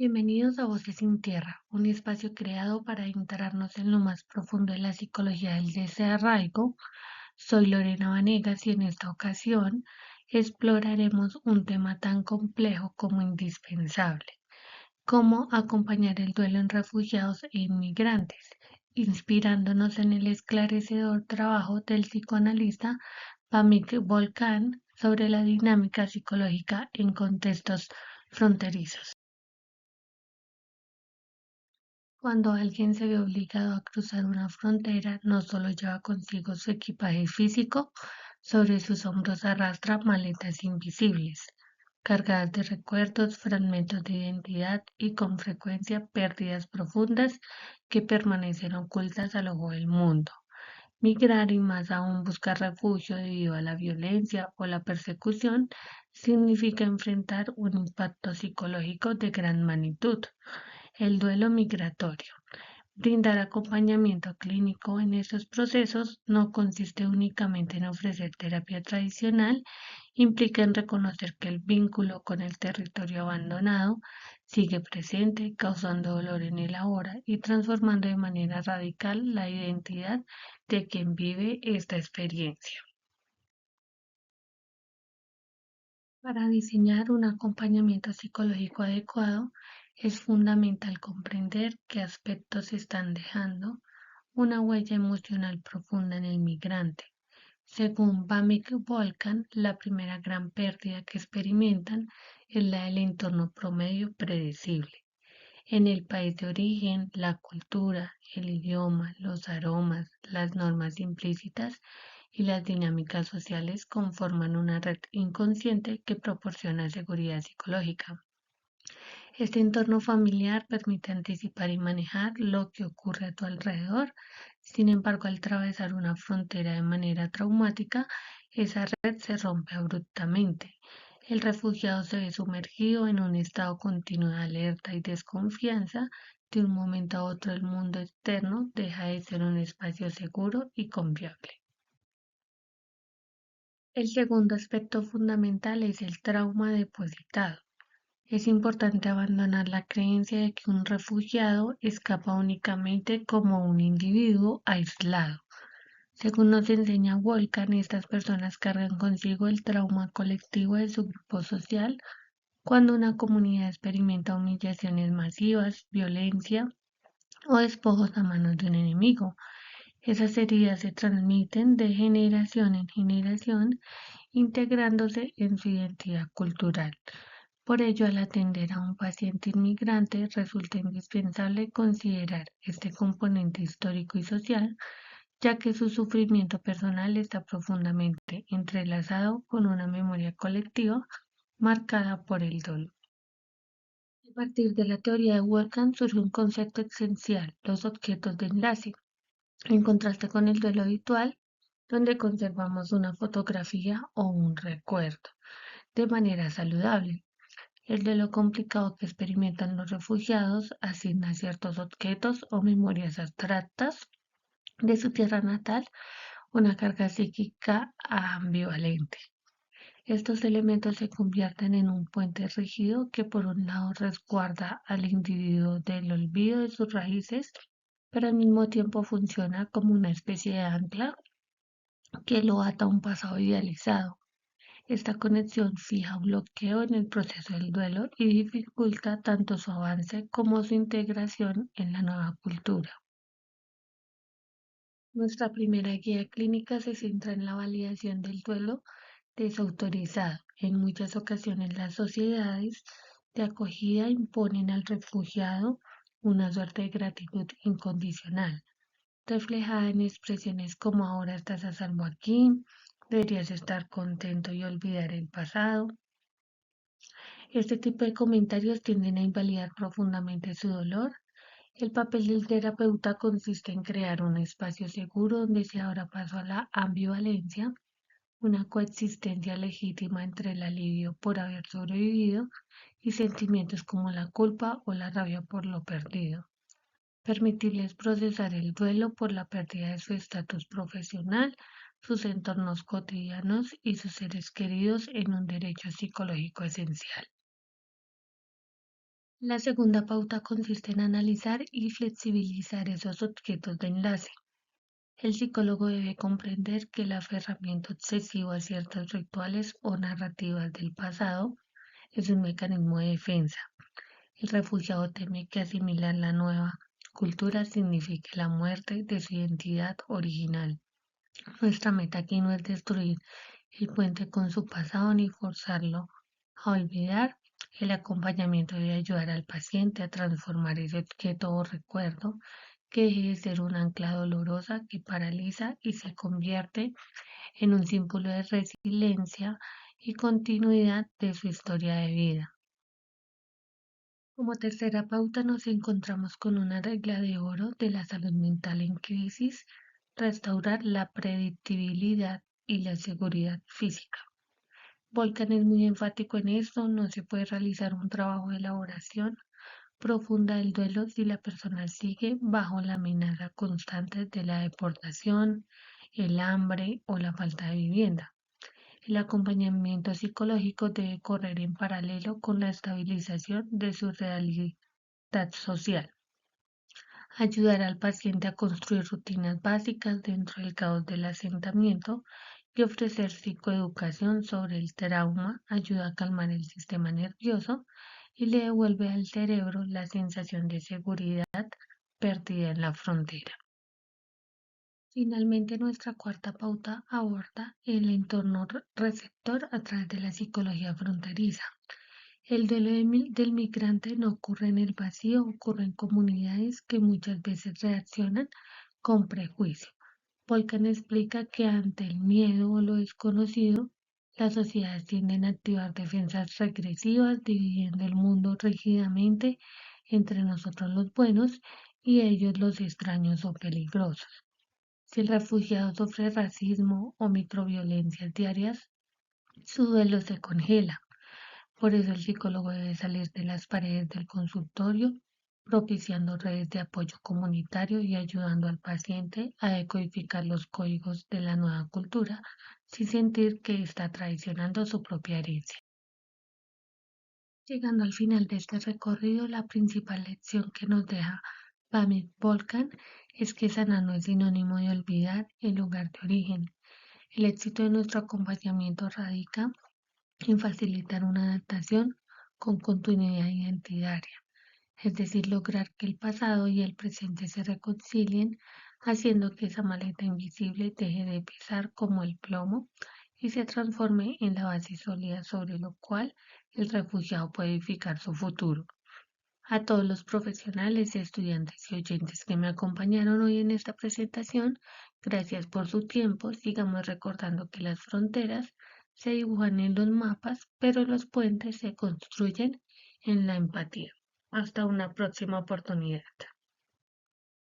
Bienvenidos a Voces sin Tierra, un espacio creado para adentrarnos en lo más profundo de la psicología del desarraigo. Soy Lorena Vanegas y en esta ocasión exploraremos un tema tan complejo como indispensable: cómo acompañar el duelo en refugiados e inmigrantes, inspirándonos en el esclarecedor trabajo del psicoanalista Pamik Volkan sobre la dinámica psicológica en contextos fronterizos. Cuando alguien se ve obligado a cruzar una frontera, no solo lleva consigo su equipaje físico, sobre sus hombros arrastra maletas invisibles, cargadas de recuerdos, fragmentos de identidad y con frecuencia pérdidas profundas que permanecen ocultas al ojo del mundo. Migrar y más aún buscar refugio debido a la violencia o la persecución significa enfrentar un impacto psicológico de gran magnitud. El duelo migratorio. Brindar acompañamiento clínico en estos procesos no consiste únicamente en ofrecer terapia tradicional, implica en reconocer que el vínculo con el territorio abandonado sigue presente, causando dolor en el ahora y transformando de manera radical la identidad de quien vive esta experiencia. Para diseñar un acompañamiento psicológico adecuado, es fundamental comprender qué aspectos están dejando una huella emocional profunda en el migrante. Según Bamik Volkan, la primera gran pérdida que experimentan es la del entorno promedio predecible. En el país de origen, la cultura, el idioma, los aromas, las normas implícitas y las dinámicas sociales conforman una red inconsciente que proporciona seguridad psicológica. Este entorno familiar permite anticipar y manejar lo que ocurre a tu alrededor. Sin embargo, al atravesar una frontera de manera traumática, esa red se rompe abruptamente. El refugiado se ve sumergido en un estado continuo de alerta y desconfianza. De un momento a otro, el mundo externo deja de ser un espacio seguro y confiable. El segundo aspecto fundamental es el trauma depositado. Es importante abandonar la creencia de que un refugiado escapa únicamente como un individuo aislado. Según nos enseña Volkan, estas personas cargan consigo el trauma colectivo de su grupo social. Cuando una comunidad experimenta humillaciones masivas, violencia o despojos a manos de un enemigo, esas heridas se transmiten de generación en generación, integrándose en su identidad cultural. Por ello, al atender a un paciente inmigrante, resulta indispensable considerar este componente histórico y social, ya que su sufrimiento personal está profundamente entrelazado con una memoria colectiva marcada por el dolor. A partir de la teoría de Wolfgang surge un concepto esencial: los objetos de enlace, en contraste con el duelo habitual, donde conservamos una fotografía o un recuerdo de manera saludable. El de lo complicado que experimentan los refugiados asigna ciertos objetos o memorias abstractas de su tierra natal una carga psíquica ambivalente. Estos elementos se convierten en un puente rígido que por un lado resguarda al individuo del olvido de sus raíces, pero al mismo tiempo funciona como una especie de ancla que lo ata a un pasado idealizado. Esta conexión fija un bloqueo en el proceso del duelo y dificulta tanto su avance como su integración en la nueva cultura. Nuestra primera guía clínica se centra en la validación del duelo desautorizado. En muchas ocasiones las sociedades de acogida imponen al refugiado una suerte de gratitud incondicional, reflejada en expresiones como: ahora estás a salvo aquí, deberías estar contento y olvidar el pasado. Este tipo de comentarios tienden a invalidar profundamente su dolor. El papel del terapeuta consiste en crear un espacio seguro donde se abra paso a la ambivalencia, una coexistencia legítima entre el alivio por haber sobrevivido y sentimientos como la culpa o la rabia por lo perdido. Permitirles procesar el duelo por la pérdida de su estatus profesional, sus entornos cotidianos y sus seres queridos en un derecho psicológico esencial. La segunda pauta consiste en analizar y flexibilizar esos objetos de enlace. El psicólogo debe comprender que el aferramiento excesivo a ciertos rituales o narrativas del pasado es un mecanismo de defensa. El refugiado teme que asimilar la nueva cultura signifique la muerte de su identidad original. Nuestra meta aquí no es destruir el puente con su pasado ni forzarlo a olvidar. El acompañamiento debe ayudar al paciente a transformar ese objeto o recuerdo que deje de ser una ancla dolorosa que paraliza y se convierte en un símbolo de resiliencia y continuidad de su historia de vida. Como tercera pauta nos encontramos con una regla de oro de la salud mental en crisis: restaurar la predictibilidad y la seguridad física. Volcan es muy enfático en esto: no se puede realizar un trabajo de elaboración profunda del duelo si la persona sigue bajo la amenaza constante de la deportación, el hambre o la falta de vivienda. El acompañamiento psicológico debe correr en paralelo con la estabilización de su realidad social. Ayudar al paciente a construir rutinas básicas dentro del caos del asentamiento y ofrecer psicoeducación sobre el trauma ayuda a calmar el sistema nervioso y le devuelve al cerebro la sensación de seguridad perdida en la frontera. Finalmente, nuestra cuarta pauta aborda el entorno receptor a través de la psicología fronteriza. El duelo del migrante no ocurre en el vacío, ocurre en comunidades que muchas veces reaccionan con prejuicio. Volcan explica que ante el miedo o lo desconocido, las sociedades tienden a activar defensas regresivas, dividiendo el mundo rígidamente entre nosotros los buenos y ellos los extraños o peligrosos. Si el refugiado sufre racismo o microviolencias diarias, su duelo se congela. Por eso el psicólogo debe salir de las paredes del consultorio, propiciando redes de apoyo comunitario y ayudando al paciente a decodificar los códigos de la nueva cultura sin sentir que está traicionando su propia herencia. Llegando al final de este recorrido, la principal lección que nos deja Pamit Volkan es que sanar no es sinónimo de olvidar el lugar de origen. El éxito de nuestro acompañamiento radica en facilitar una adaptación con continuidad identitaria, es decir, lograr que el pasado y el presente se reconcilien, haciendo que esa maleta invisible deje de pesar como el plomo y se transforme en la base sólida sobre lo cual el refugiado puede edificar su futuro. A todos los profesionales, estudiantes y oyentes que me acompañaron hoy en esta presentación, gracias por su tiempo. Sigamos recordando que las fronteras se dibujan en los mapas, pero los puentes se construyen en la empatía. Hasta una próxima oportunidad.